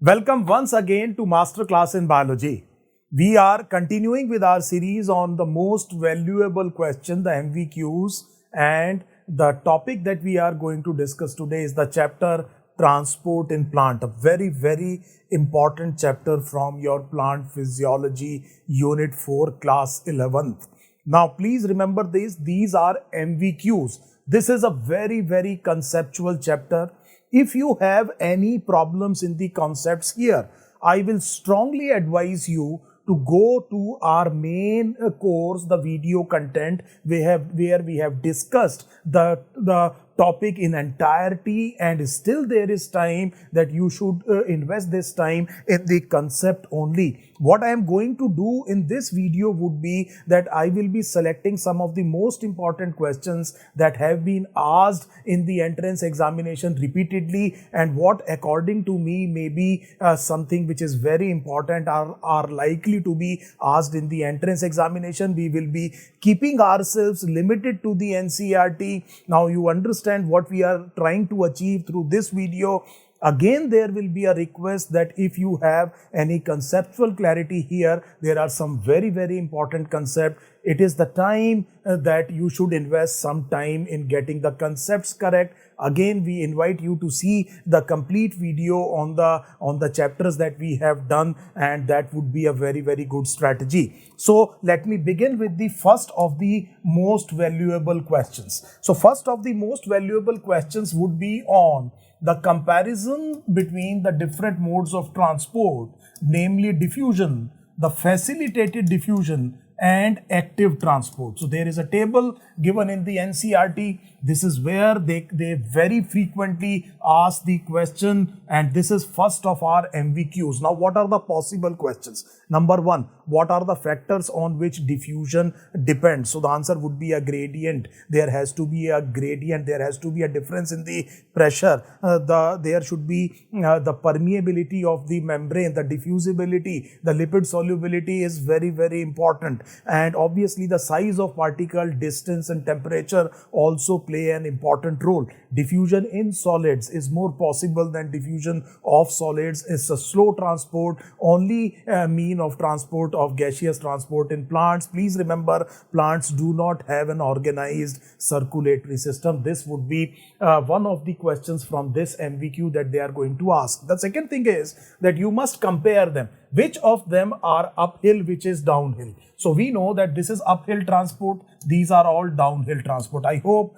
Welcome once again to Masterclass in Biology. We are continuing with our series on the most valuable question, the MVQs, and the topic that we are going to discuss today is the chapter Transport in Plant, a very important chapter from your Plant Physiology Unit 4, Class 11th. Now, please remember these are MVQs. This is a very conceptual chapter. If you have any problems in the concepts here, I will strongly advise you to go to our main course, the video content where we have discussed the topic in entirety, and still there is time that you should invest this time in the concept only. What I am going to do in this video would be that I will be selecting some of the most important questions that have been asked in the entrance examination repeatedly, and what according to me may be something which is very important are likely to be asked in the entrance examination. We will be keeping ourselves limited to the NCERT. Now you understand what we are trying to achieve through this video. Again, there will be a request that if you have any conceptual clarity here, there are some very important concepts. It is the time that you should invest some time in getting the concepts correct. Again, we invite you to see the complete video on the chapters that we have done, and that would be a very good strategy. So let me begin with the first of the most valuable questions. So first of the most valuable questions would be on the comparison between the different modes of transport, namely diffusion, the facilitated diffusion, and active transport. So there is a table given in the NCERT. This is where they very frequently ask the question, and this is first of our MVQs. Now, what are the possible questions? Number one, what are the factors on which diffusion depends? So the answer would be a gradient. There has to be a gradient. There has to be a difference in the pressure. There should be the permeability of the membrane, the diffusibility, the lipid solubility is very important. And obviously the size of particle, distance and temperature also play an important role. Diffusion in solids is more possible than diffusion of solids. It's a slow transport, only mean of transport of gaseous transport in plants. Please remember, plants do not have an organized circulatory system. This would be one of the questions from this MVQ that they are going to ask. The second thing is that you must compare them. Which of them are uphill, which is downhill? So we know that this is uphill transport. These are all downhill transport. I hope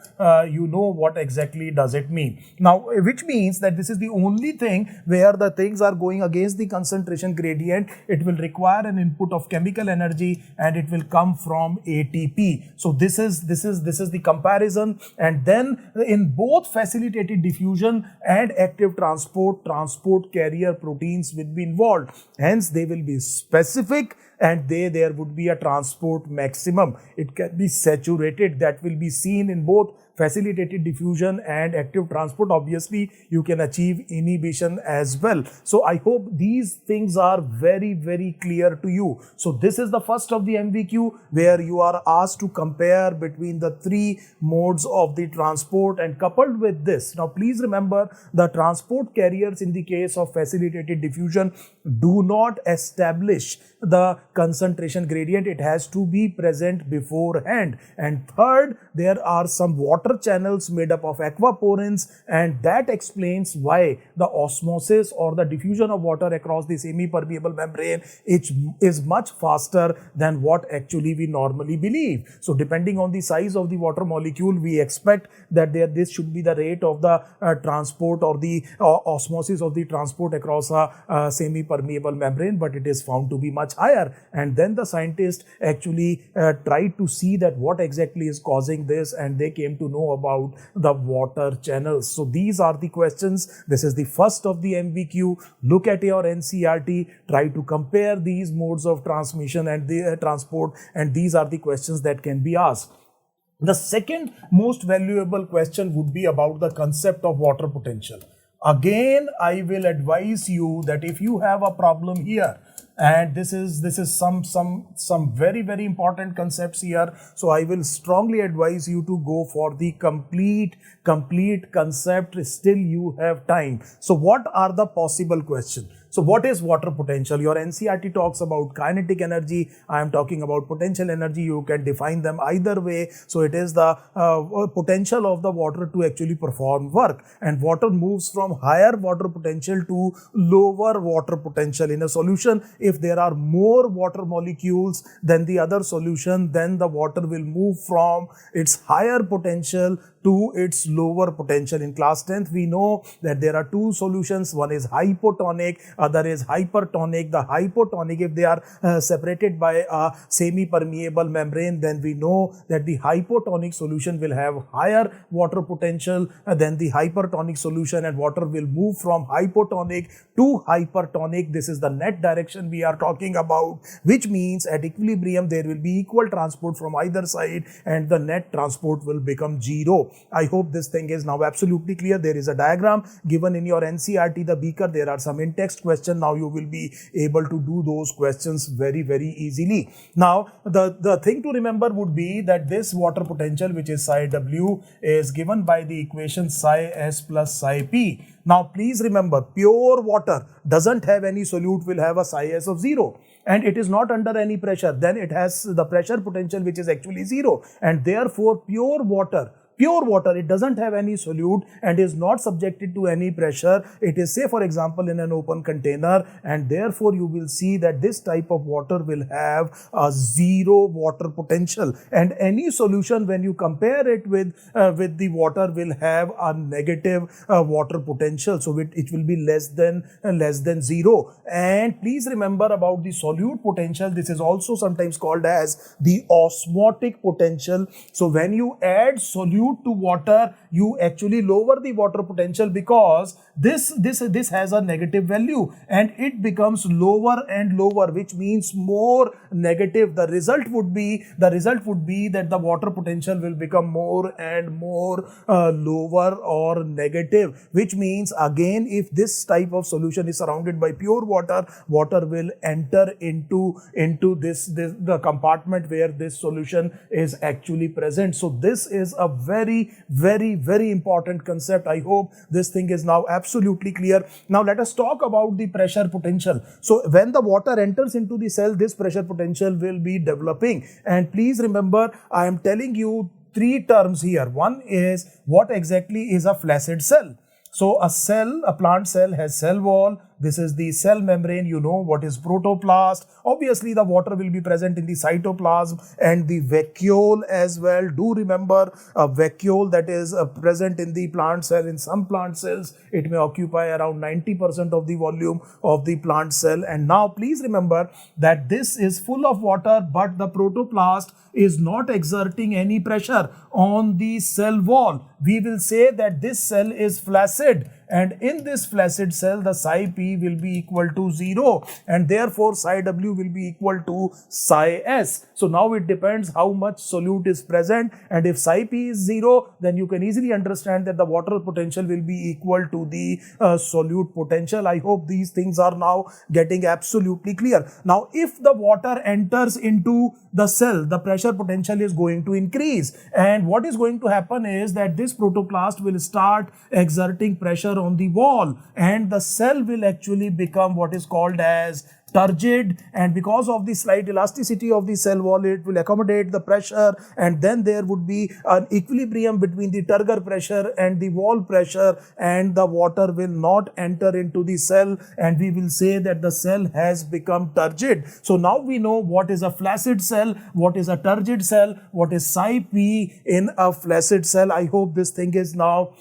you know what exactly does it mean. Now, which means that this is the only thing where the things are going against the concentration gradient. It will require an input of chemical energy, and it will come from ATP. So this is the comparison. And then in both facilitated diffusion and active transport carrier proteins will be involved. Hence, they will be specific, and there would be a transport maximum. It can be saturated. That will be seen in both facilitated diffusion and active transport. Obviously, you can achieve inhibition as well. So I hope these things are very clear to you. So this is the first of the MVQ where you are asked to compare between the three modes of the transport, and coupled with this. Now please remember, the transport carriers in the case of facilitated diffusion do not establish the concentration gradient. It has to be present beforehand. And third, there are some water channels made up of aquaporins, and that explains why the osmosis or the diffusion of water across the semi-permeable membrane is much faster than what actually we normally believe. So depending on the size of the water molecule, we expect that this should be the rate of the transport or the osmosis of the transport across a semi-permeable membrane, but it is found to be much higher. And then the scientists actually tried to see that what exactly is causing this, and they came to know about the water channels. So these are the questions. This is the first of the MVQ. Look at your NCERT, try to compare these modes of transmission and the transport, and these are the questions that can be asked. The second most valuable question would be about the concept of water potential. Again, I will advise you that if you have a problem here, and this is some very important concepts here, so I will strongly advise you to go for the complete concept. Still you have time. So what are the possible questions? So what is water potential? Your NCERT talks about kinetic energy. I am talking about potential energy. You can define them either way. So it is the potential of the water to actually perform work, and water moves from higher water potential to lower water potential in a solution. If there are more water molecules than the other solution, then the water will move from its higher potential to its lower potential. In class 10th, we know that there are two solutions. One is hypotonic, other is hypertonic. The hypotonic, if they are separated by a semi-permeable membrane, then we know that the hypotonic solution will have higher water potential than the hypertonic solution, and water will move from hypotonic to hypertonic. This is the net direction we are talking about, which means at equilibrium there will be equal transport from either side and the net transport will become zero. I hope this thing is now absolutely clear. There is a diagram given in your NCERT, the beaker. There are some in-text questions. Now you will be able to do those questions very, very easily. Now, the thing to remember would be that this water potential, which is psi W, is given by the equation psi S plus psi P. Now, please remember, pure water doesn't have any solute, will have a psi S of 0. And it is not under any pressure. Then it has the pressure potential, which is actually 0. And therefore, pure water, it doesn't have any solute and is not subjected to any pressure. It is, say for example, in an open container, and therefore you will see that this type of water will have a 0 water potential, and any solution, when you compare it with the water, will have a negative water potential. So it will be less than 0. And please remember about the solute potential. This is also sometimes called as the osmotic potential. So when you add solute to water, you actually lower the water potential, because this has a negative value and it becomes lower and lower, which means more negative. The result would be that the water potential will become more and more lower or negative, which means again, if this type of solution is surrounded by pure water, water will enter into the compartment where this solution is actually present. So this is a very, very, very important concept. I hope this thing is now absolutely clear. Now let us talk about the pressure potential. So when the water enters into the cell, this pressure potential will be developing. And please remember, I am telling you three terms here. One is, what exactly is a flaccid cell? So a plant cell has cell wall. This is the cell membrane. You know what is protoplast. Obviously, the water will be present in the cytoplasm and the vacuole as well. Do remember a vacuole that is present in the plant cell. In some plant cells, it may occupy around 90% of the volume of the plant cell. And now please remember that this is full of water, but the protoplast is not exerting any pressure on the cell wall. We will say that this cell is flaccid. And in this flaccid cell, the psi P will be equal to 0, and therefore psi W will be equal to psi S. So now it depends how much solute is present, and if psi P is 0, then you can easily understand that the water potential will be equal to the solute potential. I hope these things are now getting absolutely clear. Now, if the water enters into the cell, the pressure potential is going to increase, and what is going to happen is that this protoplast will start exerting pressure on the wall, and the cell will actually become what is called as turgid, and because of the slight elasticity of the cell wall, it will accommodate the pressure, and then there would be an equilibrium between the turgor pressure and the wall pressure, and the water will not enter into the cell, and we will say that the cell has become turgid. So now we know what is a flaccid cell, what is a turgid cell, what is psi P in a flaccid cell. I hope this thing is now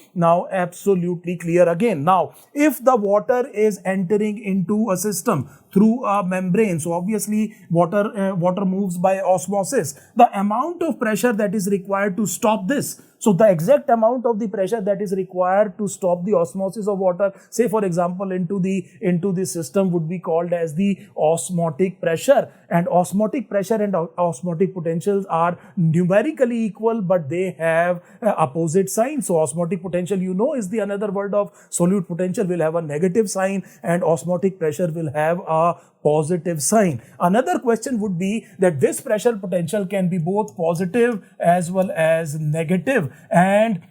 absolutely clear again. Now, if the water is entering into a system through a membrane, so obviously water moves by osmosis. The amount of pressure that is required to stop this, so the exact amount of the pressure that is required to stop the osmosis of water, say for example into the system, would be called as the osmotic pressure. And osmotic pressure and osmotic potentials are numerically equal, but they have opposite signs. So osmotic potential, you know, is the another word of solute potential, will have a negative sign, and osmotic pressure will have a positive sign. Another question would be that this pressure potential can be both positive as well as negative, and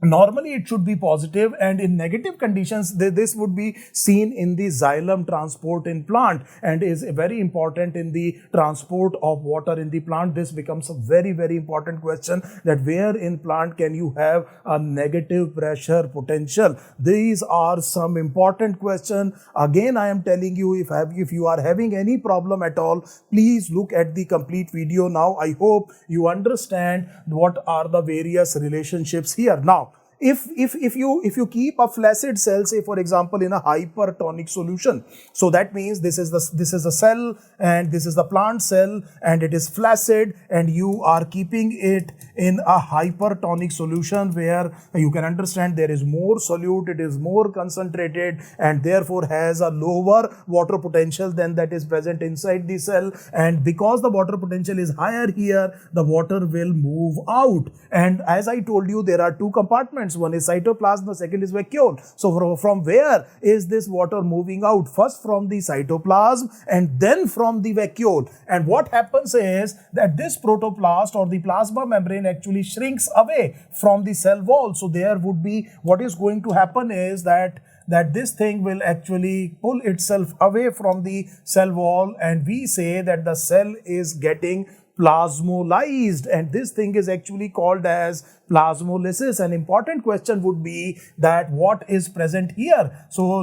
Normally it should be positive, and in negative conditions this would be seen in the xylem transport in plant, and is very important in the transport of water in the plant. This becomes a very, very important question, that where in plant can you have a negative pressure potential. These are some important questions. Again, I am telling you, if you are having any problem at all, please look at the complete video. Now I hope you understand what are the various relationships here. Now if you keep a flaccid cell, say for example in a hypertonic solution, so that means this is the cell and this is the plant cell and it is flaccid, and you are keeping it in a hypertonic solution where you can understand there is more solute, it is more concentrated, and therefore has a lower water potential than that is present inside the cell. And because the water potential is higher here, the water will move out. And as I told you, there are two compartments. One is cytoplasm, the second is vacuole. So from where is this water moving out? First from the cytoplasm and then from the vacuole. And what happens is that this protoplast or the plasma membrane actually shrinks away from the cell wall. So there would be, what is going to happen is that this thing will actually pull itself away from the cell wall, and we say that the cell is getting plasmolysed, and this thing is actually called as plasmolysis. An important question would be that what is present here. So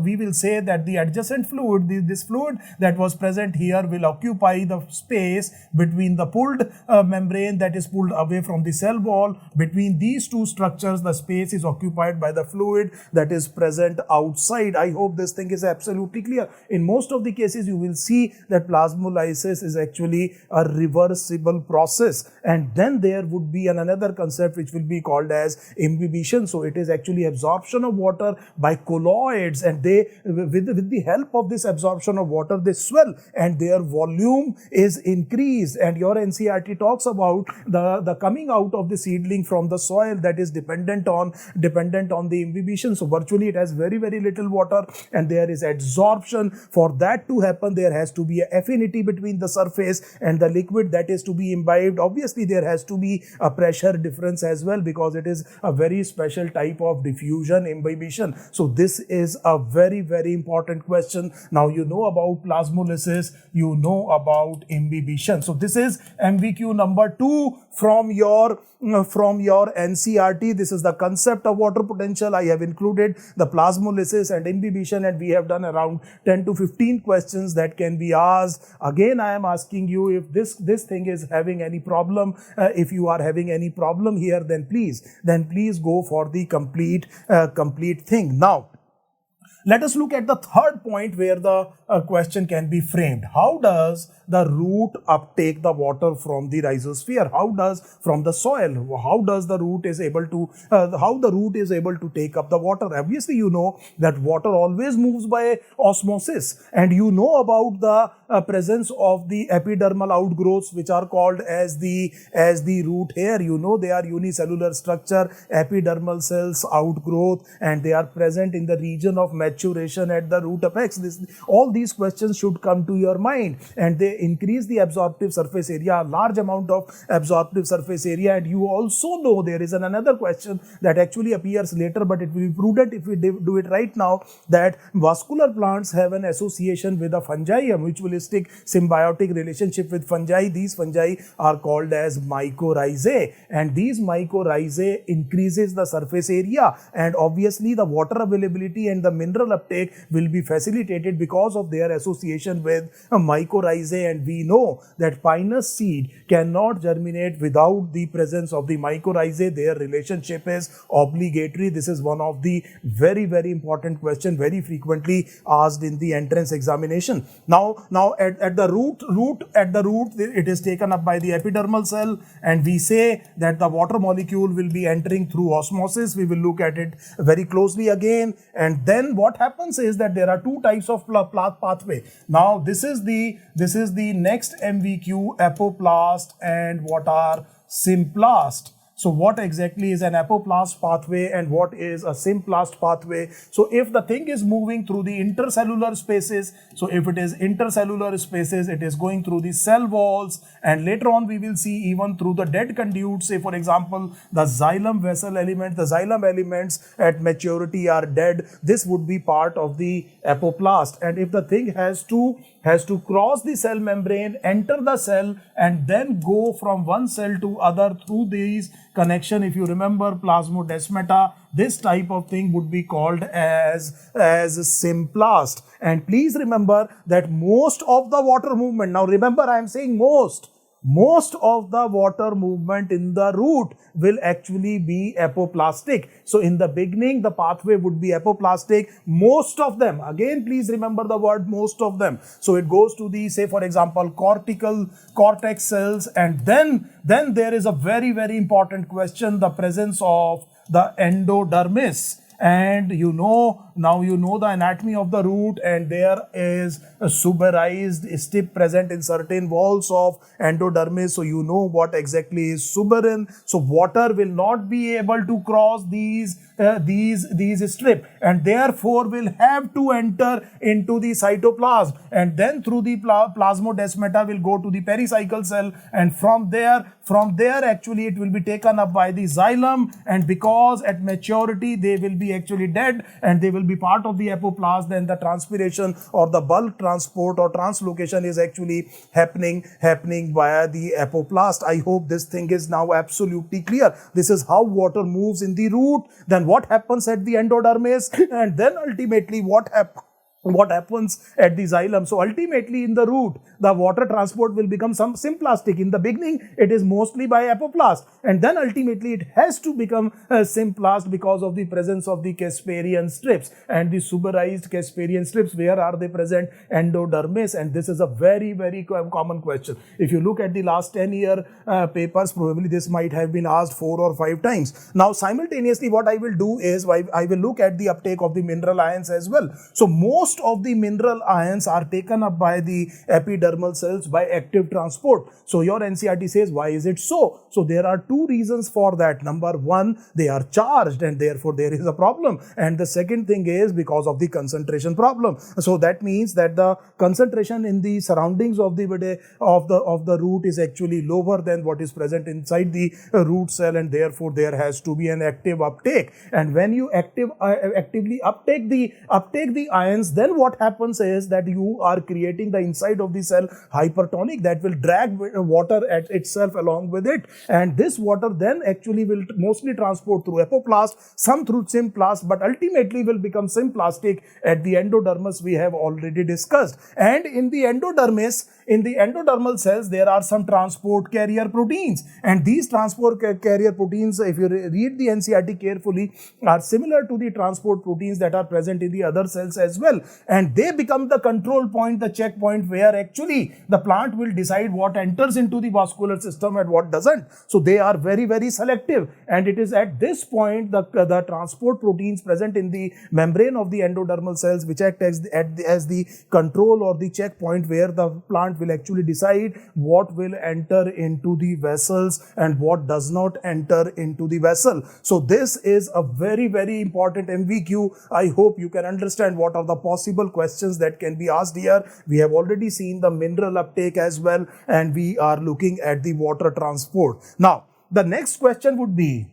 we will say that the adjacent fluid, this fluid that was present here, will occupy the space between the pulled membrane that is pulled away from the cell wall. Between these two structures, the space is occupied by the fluid that is present outside. I hope this thing is absolutely clear. In most of the cases, you will see that plasmolysis is actually a reversible process. And then there would be another concept which will be called as imbibition. So it is actually absorption of water by colloids, and they, with the help of this absorption of water, they swell and their volume is increased. And your NCERT talks about the coming out of the seedling from the soil that is dependent on the imbibition. So virtually it has very, very little water, and there is adsorption. For that to happen, there has to be an affinity between the surface and the liquid that is to be imbibed. Obviously there has to be a pressure difference as well, because it is a very special type of diffusion imbibition. So this is a very, very important question. Now you know about plasmolysis, you know about imbibition. So this is MVQ number 2 from your NCERT. This is the concept of water potential. I have included the plasmolysis and imbibition, and we have done around 10 to 15 questions that can be asked. Again, I am asking you, if this thing is having any problem, if you are having any problem here, then please go for the complete thing. Now let us look at the third point where the question can be framed. How does the root uptake the water from the rhizosphere? How does from the soil? How does the root is able to take up the water? Obviously, you know that water always moves by osmosis, and you know about the presence of the epidermal outgrowths, which are called as the root hair. You know they are unicellular structure, epidermal cells, outgrowth, and they are present in the region of maturation at the root apex. All these questions should come to your mind, and they increase the absorptive surface area, a large amount of absorptive surface area. And you also know there is another question that actually appears later, but it will be prudent if we do it right now, that vascular plants have an association with a fungi, a mutualistic symbiotic relationship with fungi. These fungi are called as mycorrhizae, and these mycorrhizae increases the surface area, and obviously the water availability and the mineral uptake will be facilitated because of their association with mycorrhizae. And we know that pinus seed cannot germinate without the presence of the mycorrhizae. Their relationship is obligatory. This is one of the very, very important questions, very frequently asked in the entrance examination. Now at the root, it is taken up by the epidermal cell, and we say that the water molecule will be entering through osmosis. We will look at it very closely again. And then what happens is that there are two types of pathway. Now this is the next MVQ, apoplast and what are symplast. So what exactly is an apoplast pathway and what is a symplast pathway? So if the thing is moving through the intercellular spaces, so if it is intercellular spaces, it is going through the cell walls, and later on we will see even through the dead conduits. Say for example, the xylem vessel element, the xylem elements at maturity are dead. This would be part of the apoplast. And if the thing has to cross the cell membrane, enter the cell, and then go from one cell to other through these connection, if you remember plasmodesmata, this type of thing would be called as symplast. And please remember that most of the water movement, now remember I am saying most of the water movement in the root will actually be apoplastic. So in the beginning, the pathway would be apoplastic. Most of them, again, please remember the word most of them. So it goes to the, say for example, cortex cells, and then there is a very, very important question, the presence of the endodermis. And now you know the anatomy of the root, and there is a suberized strip present in certain walls of endodermis. So you know what exactly is suberin. So water will not be able to cross these strip, and therefore will have to enter into the cytoplasm, and then through the plasmodesmata will go to the pericycle cell, and from there actually it will be taken up by the xylem, and because at maturity they will be actually dead and they will be part of the apoplast, then the transpiration or the bulk transport or translocation is actually happening via the apoplast. I hope this thing is now absolutely clear. This is how water moves in the root, then what happens at the endodermis, and then ultimately what happens at the xylem. So ultimately in the root, the water transport will become some symplastic. In the beginning, it is mostly by apoplast, and then ultimately it has to become symplast because of the presence of the Casparian strips and the suberized Casparian strips. Where are they present? Endodermis. And this is a very, very common question. If you look at the last 10-year papers, probably this might have been asked 4 or 5 times. Now simultaneously what I will do is I will look at the uptake of the mineral ions as well. So most of the mineral ions are taken up by the epidermal cells by active transport. So your NCERT says, why is it so? So there are 2 reasons for that. Number 1, they are charged and therefore there is a problem. And the second thing is because of the concentration problem. So that means that the concentration in the surroundings of the root is actually lower than what is present inside the root cell, and therefore there has to be an active uptake. And when you actively uptake the ions, then what happens is that you are creating the inside of the cell hypertonic that will drag water at itself along with it, and this water then actually will mostly transport through apoplast, some through symplast, but ultimately will become symplastic at the endodermis we have already discussed. And in the endodermis, in the endodermal cells, there are some transport carrier proteins, and these transport carrier proteins, if you read the NCERT carefully, are similar to the transport proteins that are present in the other cells as well, and they become the control point, the checkpoint where actually the plant will decide what enters into the vascular system and what doesn't. So they are very, very selective, and it is at this point the transport proteins present in the membrane of the endodermal cells which act as the control or the checkpoint where the plant will actually decide what will enter into the vessels and what does not enter into the vessel. So this is a very, very important MVQ. I hope you can understand what are the possible questions that can be asked here. We have already seen the mineral uptake as well, and we are looking at the water transport. Now, the next question would be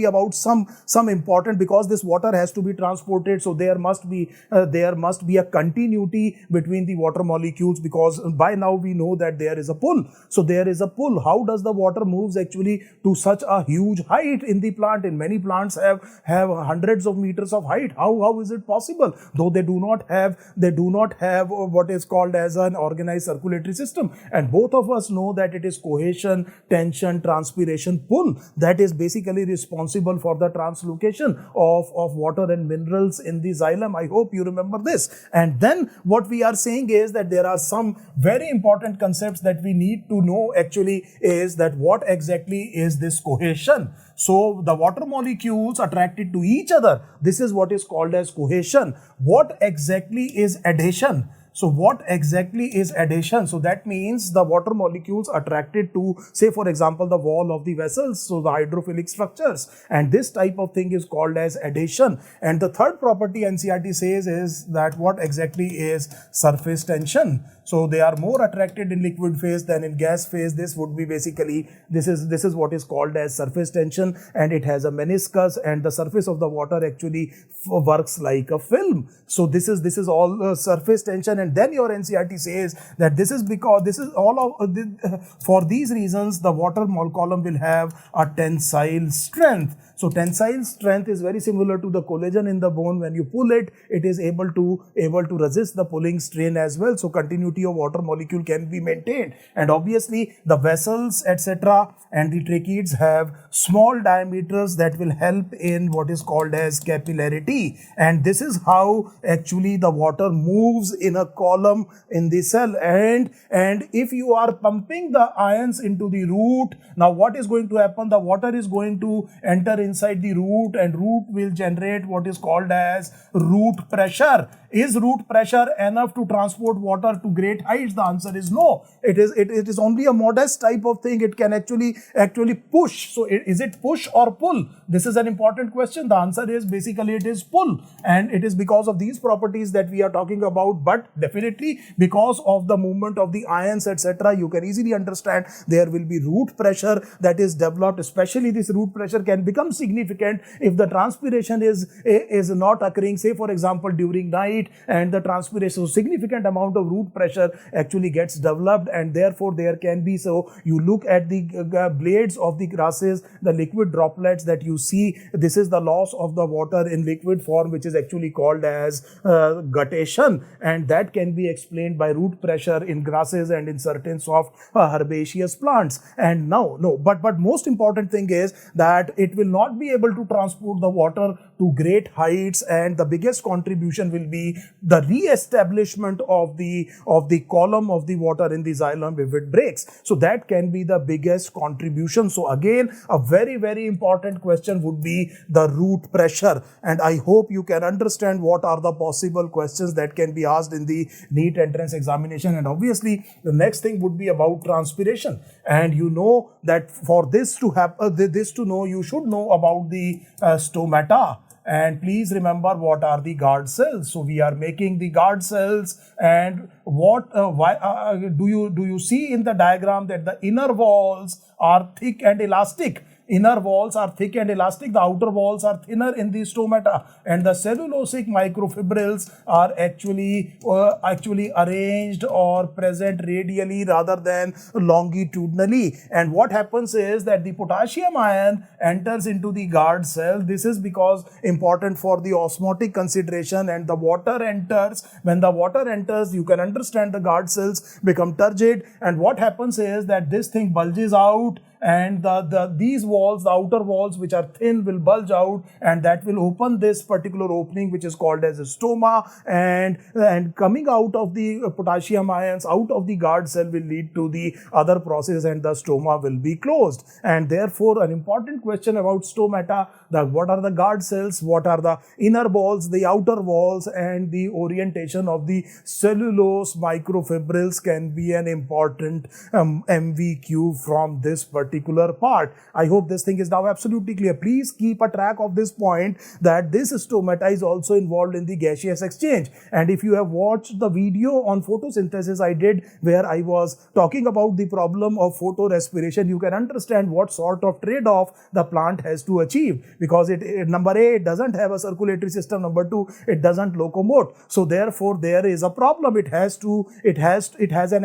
about some important, because this water has to be transported, so there must be a continuity between the water molecules, because by now we know that there is a pull. So there is a pull. How does the water moves actually to such a huge height in the plant? In many plants have hundreds of meters of height. How is it possible? Though they do not have what is called as an organized circulatory system. And both of us know that it is cohesion, tension, transpiration, pull that is basically responsible for the translocation of water and minerals in the xylem. I hope you remember this. And then what we are saying is that there are some very important concepts that we need to know actually, is that what exactly is this cohesion. So the water molecules attracted to each other, this is what is called as cohesion. What exactly is adhesion? So what exactly is adhesion? So that means the water molecules attracted to, say for example, the wall of the vessels, so the hydrophilic structures, and this type of thing is called as adhesion. And the third property NCERT says is that what exactly is surface tension. So they are more attracted in liquid phase than in gas phase. This would be basically, this is what is called as surface tension, and it has a meniscus, and the surface of the water actually works like a film. So this is all surface tension. And then your NCERT says that this is because this is all of for these reasons the water column will have a tensile strength. So tensile strength is very similar to the collagen in the bone. When you pull it, it is able to resist the pulling strain as well. So continuity of water molecule can be maintained. And obviously the vessels, etc., and the tracheids have small diameters that will help in what is called as capillarity. And this is how actually the water moves in a column in the cell. And if you are pumping the ions into the root, now what is going to happen? The water is going to enter inside the root, and root will generate what is called as root pressure. Is root pressure enough to transport water to great heights? The answer is no. It is only a modest type of thing. It can actually push. So is it push or pull? This is an important question. The answer is basically it is pull, and it is because of these properties that we are talking about. But definitely because of the movement of the ions, etc., you can easily understand there will be root pressure that is developed. Especially this root pressure can become significant if the transpiration is not occurring, say for example during night, and the transpiration, so significant amount of root pressure actually gets developed, and therefore there can be, so you look at the blades of the grasses, the liquid droplets that you see, this is the loss of the water in liquid form, which is actually called as guttation, and that can be explained by root pressure in grasses and in certain soft herbaceous plants. And now, but most important thing is that it will not be able to transport the water to great heights, and the biggest contribution will be the re-establishment of the column of the water in the xylem if it breaks. So that can be the biggest contribution. So again, a very, very important question would be the root pressure, and I hope you can understand what are the possible questions that can be asked in the NEET entrance examination. And obviously the next thing would be about transpiration, and you know that for this to happen, you should know about the stomata. And please remember what are the guard cells. So we are making the guard cells, and what do you see in the diagram that the inner walls are thick and elastic? Inner walls are thick and elastic, the outer walls are thinner in the stomata, and the cellulosic microfibrils are actually arranged or present radially rather than longitudinally. And what happens is that the potassium ion enters into the guard cell. This is because important for the osmotic consideration, and the water enters. When the water enters, you can understand the guard cells become turgid, and what happens is that this thing bulges out, and these walls, the outer walls which are thin, will bulge out, and that will open this particular opening which is called as a stoma, and coming out of the potassium ions out of the guard cell will lead to the other process, and the stoma will be closed. And therefore an important question about stomata, what are the guard cells, what are the inner walls, the outer walls, and the orientation of the cellulose microfibrils can be an important MVQ from this particular part. I hope this thing is now absolutely clear. Please keep a track of this point, that this stomata is also involved in the gaseous exchange. And if you have watched the video on photosynthesis I did, where I was talking about the problem of photorespiration, you can understand what sort of trade-off the plant has to achieve, because number A, it doesn't have a circulatory system, number 2, it doesn't locomote. So therefore there is a problem. It has an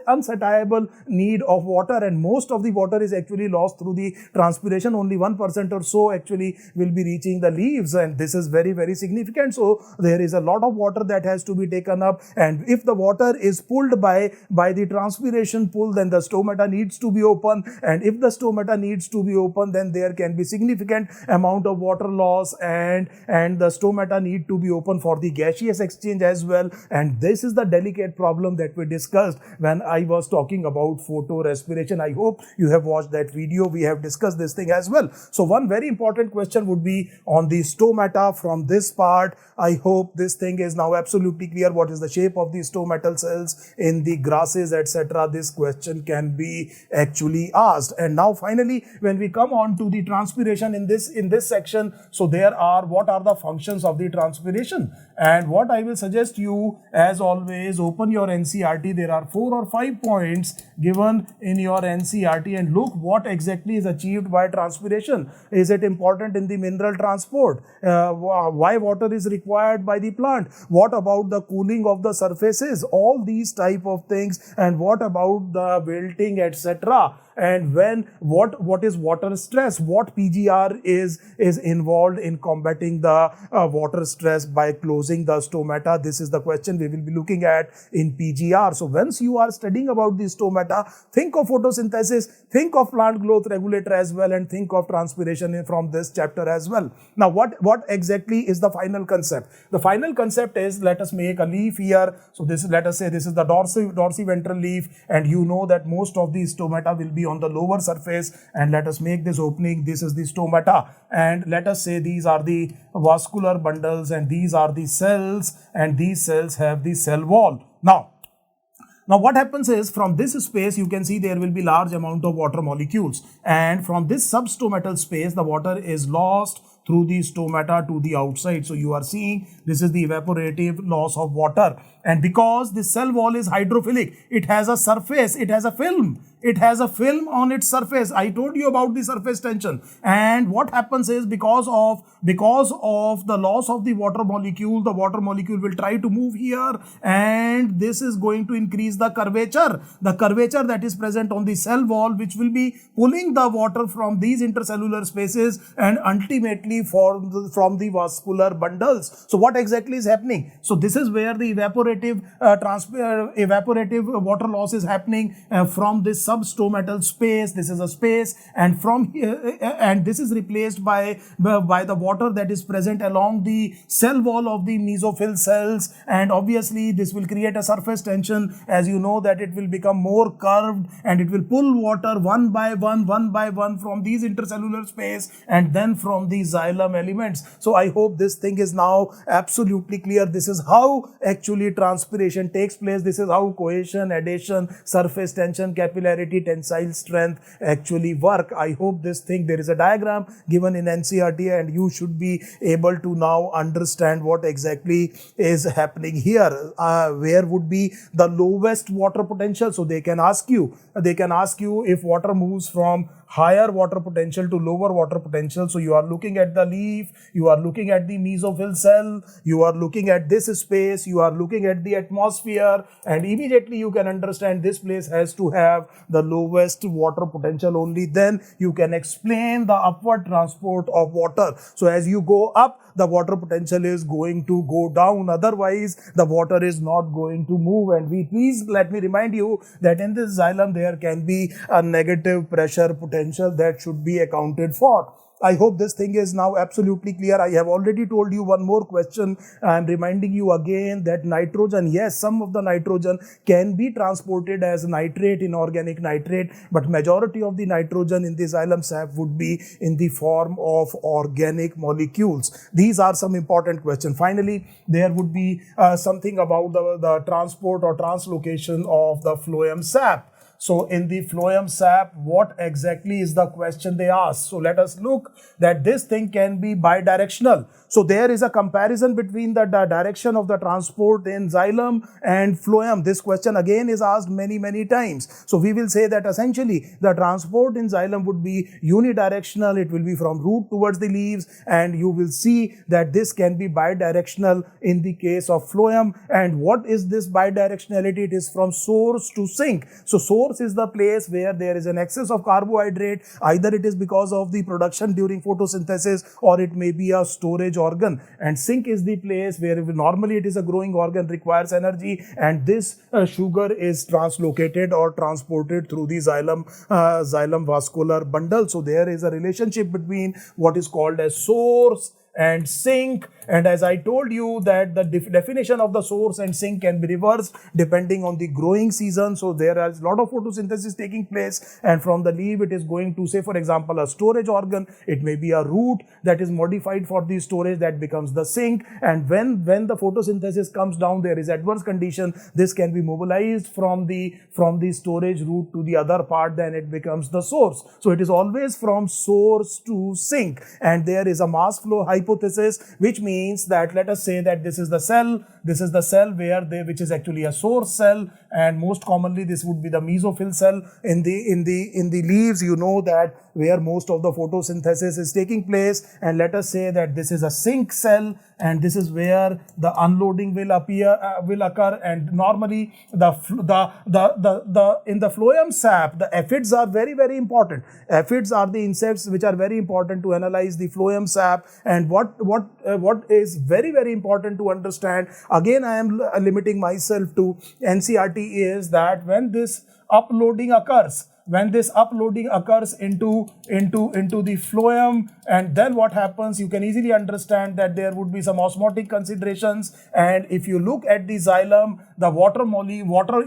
unsatiable need of water, and most of the water is actually lost through the transpiration. Only 1% or so actually will be reaching the leaves, and this is very, very significant. So there is a lot of water that has to be taken up, and if the water is pulled by the transpiration pull, then the stomata needs to be open, and if the stomata needs to be open, then there can be significant amount of water loss, and the stomata need to be open for the gaseous exchange as well. And this is the delicate problem that we discussed when I was talking about photorespiration. I hope you have watched that video, we have discussed this thing as well. So one very important question would be on the stomata from this part. I hope this thing is now absolutely clear. What is the shape of the stomatal cells in the grasses, etc. This question can be actually asked. And now finally, when we come on to the transpiration in this section, so there are, what are the functions of the transpiration? And what I will suggest you, as always, open your NCERT. There are 4 or 5 points given in your NCERT, and look what exactly is achieved by transpiration. Is it important in the mineral transport? Why water is required by the plant? What about the cooling of the surfaces? All these type of things. And what about the wilting, etc.? And what is water stress? What PGR is involved in combating the water stress by closing the stomata? This is the question we will be looking at in PGR. So once you are studying about the stomata, think of photosynthesis, think of plant growth regulator as well, and think of transpiration from this chapter as well. Now what exactly is the final concept? The final concept is, let us make a leaf here. So this is, let us say this is the dorsiventral leaf, and you know that most of the stomata will be on the lower surface, and let us make this opening. This is the stomata, and let us say these are the vascular bundles and these are the cells, and these cells have the cell wall. Now what happens is, from this space you can see there will be large amount of water molecules, and from this substomatal space the water is lost through the stomata to the outside. So you are seeing this is the evaporative loss of water, and because the cell wall is hydrophilic, it has a surface, it has a film. It has a film on its surface. I told you about the surface tension. And what happens is, because of the loss of the water molecule will try to move here, and this is going to increase the curvature that is present on the cell wall, which will be pulling the water from these intercellular spaces and ultimately from the vascular bundles. So what exactly is happening? So this is where the evaporative water loss is happening from this substomatal space. This is a space, and from here, and this is replaced by the water that is present along the cell wall of the mesophyll cells, and obviously this will create a surface tension. As you know that it will become more curved, and it will pull water one by one from these intercellular space and then from the xylem elements. So I hope this thing is now absolutely clear. This is how actually transpiration takes place. This is how cohesion, adhesion, surface tension, capillarity, tensile strength actually work. I hope this thing, there is a diagram given in NCERT, and you should be able to now understand what exactly is happening here. Where would be the lowest water potential? So they can ask you if water moves from higher water potential to lower water potential. So you are looking at the leaf, you are looking at the mesophyll cell, you are looking at this space, you are looking at the atmosphere, and immediately you can understand this place has to have the lowest water potential. Only then you can explain the upward transport of water. So as you go up, the water potential is going to go down, otherwise the water is not going to move. And please let me remind you that in this xylem there can be a negative pressure potential that should be accounted for. I hope this thing is now absolutely clear. I have already told you one more question. I am reminding you again that nitrogen, yes, some of the nitrogen can be transported as nitrate, inorganic nitrate, but majority of the nitrogen in the xylem sap would be in the form of organic molecules. These are some important questions. Finally, there would be something about the transport or translocation of the phloem sap. So in the phloem sap, what exactly is the question they ask? So let us look that this thing can be bidirectional. So there is a comparison between the direction of the transport in xylem and phloem. This question again is asked many times. So we will say that essentially the transport in xylem would be unidirectional. It will be from root towards the leaves, and you will see that this can be bidirectional in the case of phloem. And what is this bidirectionality? It is from source to sink. So source is the place where there is an excess of carbohydrate. Either it is because of the production during photosynthesis, or it may be a storage organ, and sink is the place where normally it is a growing organ, requires energy, and this sugar is translocated or transported through the xylem vascular bundle. So there is a relationship between what is called as source and sink. And as I told you that the definition of the source and sink can be reversed depending on the growing season. So there is a lot of photosynthesis taking place, and from the leaf it is going to, say for example, a storage organ. It may be a root that is modified for the storage, that becomes the sink. And when the photosynthesis comes down, there is adverse condition. This can be mobilized from the storage root to the other part, then it becomes the source. So it is always from source to sink. And there is a mass flow hypothesis, which means that, let us say that this is the cell which is actually a source cell, and most commonly this would be the mesophyll cell in the leaves. You know that where most of the photosynthesis is taking place, and let us say that this is a sink cell, and this is where the unloading will occur. And normally in the phloem sap, the aphids are very, very important. Aphids are the insects which are very important to analyze the phloem sap. And what is very, very important to understand, again I am limiting myself to NCERT, is that when this uploading occurs into the phloem, and then what happens, you can easily understand that there would be some osmotic considerations. And if you look at the xylem, the water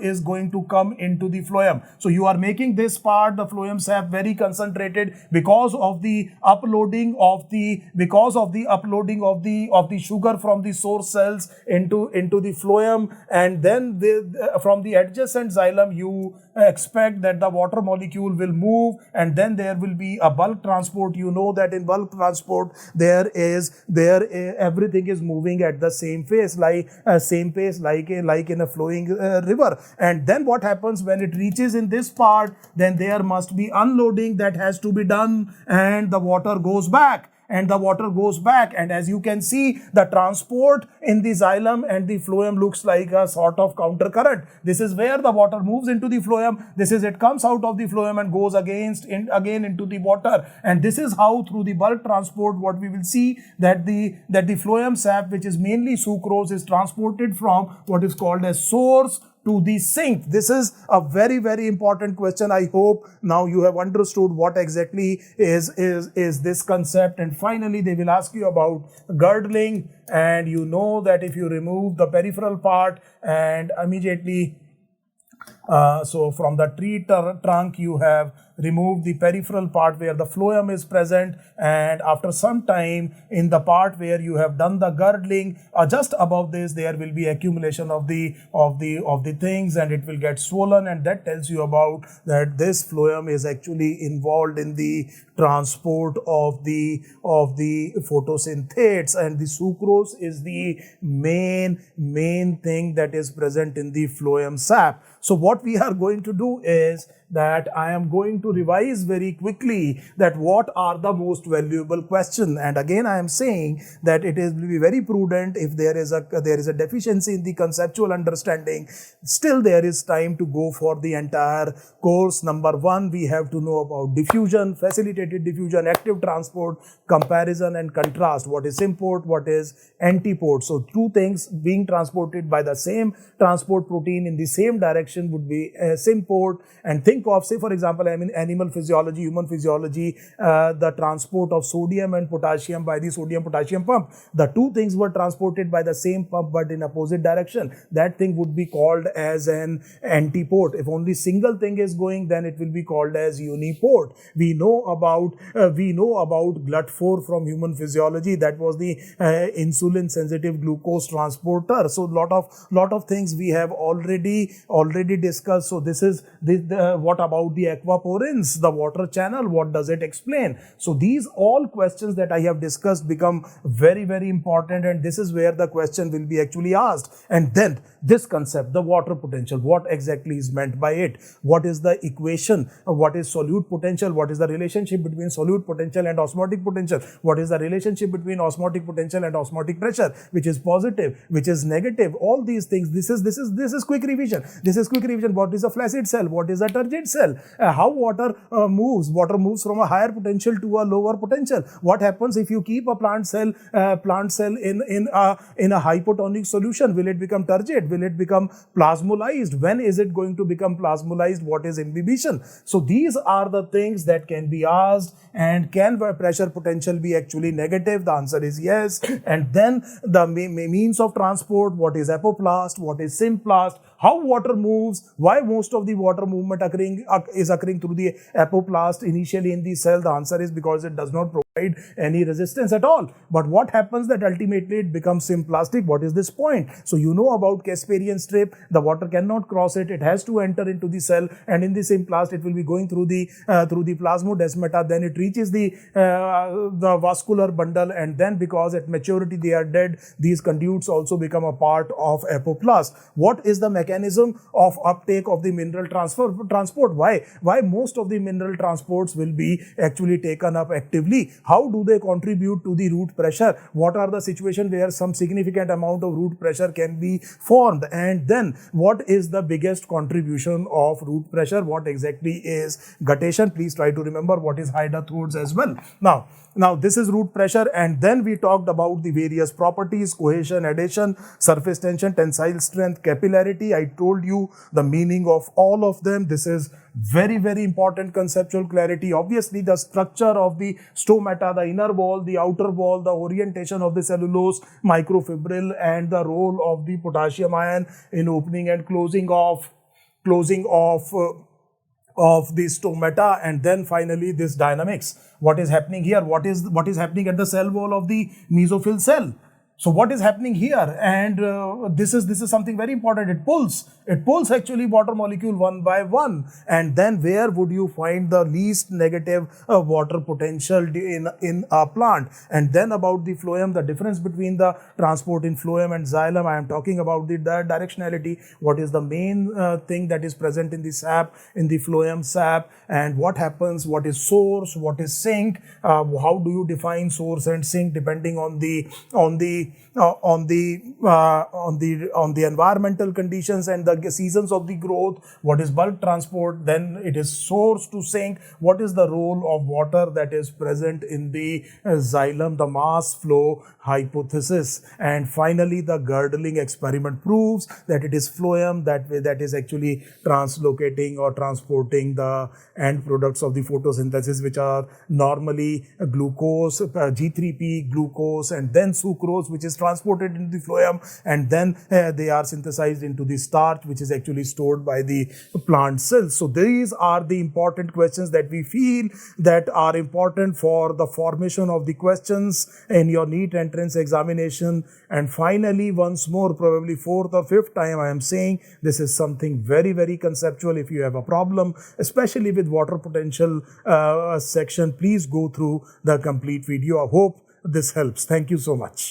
is going to come into the phloem. So you are making this part, the phloem sap, very concentrated because of the uploading of the sugar from the source cells into the phloem. And then from the adjacent xylem, you expect that the water molecule will move, and then there will be a bulk transport. You know that in bulk transport everything is moving at the same pace, like in a flowing river. And then what happens when it reaches in this part, then there must be unloading that has to be done, and the water goes back. And as you can see, the transport in the xylem and the phloem looks like a sort of counter current. This is where the water moves into the phloem. It comes out of the phloem and goes again into the water. And this is how, through the bulk transport, what we will see that the phloem sap, which is mainly sucrose, is transported from what is called as source to the sink. This is a very, very important question. I hope now you have understood what exactly is this concept. And finally, they will ask you about girdling, and you know that if you remove the peripheral part and immediately so from the tree trunk you have removed the peripheral part where the phloem is present, and after some time in the part where you have done the girdling, just above this there will be accumulation of the things, and it will get swollen, and that tells you about that this phloem is actually involved in the transport of the photosynthates, and the sucrose is the main thing that is present in the phloem sap. So what we are going to do is that I am going to revise very quickly that what are the most valuable questions. And again I am saying that it will be very prudent if there is a deficiency in the conceptual understanding. Still there is time to go for the entire course. Number one, we have to know about diffusion, facilitated diffusion, active transport, comparison and contrast. What is symport, what is antiport. So two things being transported by the same transport protein in the same direction would be symport. And think of, say for example, animal physiology, human physiology, the transport of sodium and potassium by the sodium-potassium pump. The two things were transported by the same pump but in opposite direction. That thing would be called as an antiport. If only single thing is going, then it will be called as uniport. We know about GLUT4 from human physiology. That was the insulin-sensitive glucose transporter. So lot of things we have already discussed. So this is what about the aquaporins, the water channel? What does it explain? So these all questions that I have discussed become very, very important, and this is where the question will be actually asked. And then this concept, the water potential, what exactly is meant by it? What is the equation? What is solute potential? What is the relationship between solute potential and osmotic potential? What is the relationship between osmotic potential and osmotic pressure? Which is positive, which is negative? All these things. This is quick revision. This is quick revision. What is a flaccid cell? What is a turgid delayed cell. How water moves? Water moves from a higher potential to a lower potential. What happens if you keep a plant cell in a hypotonic solution? Will it become turgid? Will it become plasmolized? When is it going to become plasmolized? What is imbibition? So these are the things that can be asked. And can pressure potential be actually negative? The answer is yes. And then the means of transport, what is apoplast, what is symplast, how water moves, why most of the water movement is occurring through the apoplast initially in the cell. The answer is because it does not provide any resistance at all. But what happens that ultimately it becomes symplastic? What is this point? So you know about Casparian strip, the water cannot cross it, it has to enter into the cell, and in the symplast it will be going through the plasmodesmata, then it reaches the vascular bundle, and then because at maturity they are dead, these conduits also become a part of apoplast. What is the mechanism of uptake of the mineral transport? Why most of the mineral transports will be actually taken up actively? How do they contribute to the root pressure? What are the situations where some significant amount of root pressure can be formed? And then what is the biggest contribution of root pressure? What exactly is guttation? Please try to remember what is Hydathodes as well. Now this is root pressure, and then we talked about the various properties: cohesion, adhesion, surface tension, tensile strength, capillarity. I told you the meaning of all of them. This is very, very important conceptual clarity. Obviously, the structure of the stomata, the inner wall, the outer wall, the orientation of the cellulose, microfibril, and the role of the potassium ion in opening and closing of the stomata, and then finally this dynamics. What is happening here? What is happening at the cell wall of the mesophyll cell? So what is happening here? And this is something very important. It pulls actually water molecule one by one. And then where would you find the least negative water potential in a plant? And then about the phloem, the difference between the transport in phloem and xylem. I am talking about the directionality. What is the main thing that is present in the sap, in the phloem sap, and what happens? What is source? What is sink? How do you define source and sink depending on the environmental conditions and the seasons of the growth? What is bulk transport? Then it is source to sink. What is the role of water that is present in the xylem? The mass flow hypothesis. And finally, the girdling experiment proves that it is phloem that is actually translocating or transporting the end products of the photosynthesis, which are normally glucose, G3P, glucose, and then sucrose, which is transported into the phloem, and then they are synthesized into the starch, which is actually stored by the plant cells. So these are the important questions that we feel that are important for the formation of the questions in your NEET entrance examination. And finally, once more, probably fourth or fifth time, I am saying this is something very, very conceptual. If you have a problem, especially with water potential section, please go through the complete video. I hope this helps. Thank you so much.